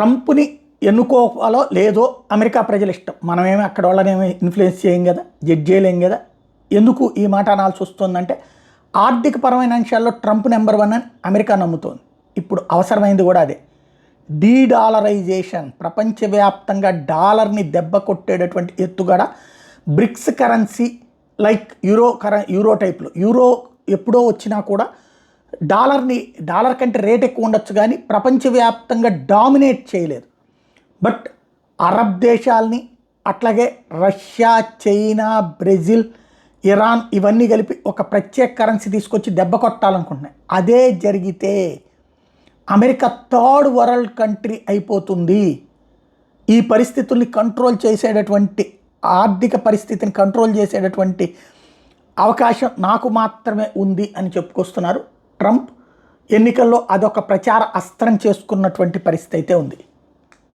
ట్రంప్ని ఎన్నుకోవాలో లేదో అమెరికా ప్రజల ఇష్టం. మనమేమి అక్కడ వాళ్ళనేమి ఇన్ఫ్లుయెన్స్ చేయం కదా, జడ్జ్ చేయలేం కదా. ఎందుకు ఈ మాట అనాల్సి వస్తుందంటే ఆర్థికపరమైన అంశాల్లో ట్రంప్ నెంబర్ 1 అని అమెరికా నమ్ముతోంది. ఇప్పుడు అవసరమైంది కూడా అదే. డీడాలరైజేషన్, ప్రపంచవ్యాప్తంగా డాలర్ని దెబ్బ కొట్టేటటువంటి ఎత్తుగడ. బ్రిక్స్ కరెన్సీ లైక్ యూరో టైప్లో, యూరో ఎప్పుడో వచ్చినా కూడా డాలర్ కంటే రేట్ ఎక్కువ ఉండొచ్చు కానీ ప్రపంచవ్యాప్తంగా డామినేట్ చేయలేదు. బట్ అరబ్ దేశాలని, అట్లాగే రష్యా, చైనా, బ్రెజిల్, ఇరాన్ ఇవన్నీ కలిపి ఒక ప్రత్యేక కరెన్సీ తీసుకొచ్చి దెబ్బ కొట్టాలనుకుంటున్నాయి. అదే జరిగితే అమెరికా థర్డ్ వరల్డ్ కంట్రీ అయిపోతుంది. ఈ పరిస్థితుల్ని కంట్రోల్ చేసేటటువంటి, ఆర్థిక పరిస్థితిని కంట్రోల్ చేసేటటువంటి అవకాశం నాకు మాత్రమే ఉంది అని చెప్పుకొస్తున్నారు ట్రంప్. ఎన్నికల్లో అదొక ప్రచార అస్త్రం చేసుకున్నటువంటి పరిస్థితి అయితే ఉంది.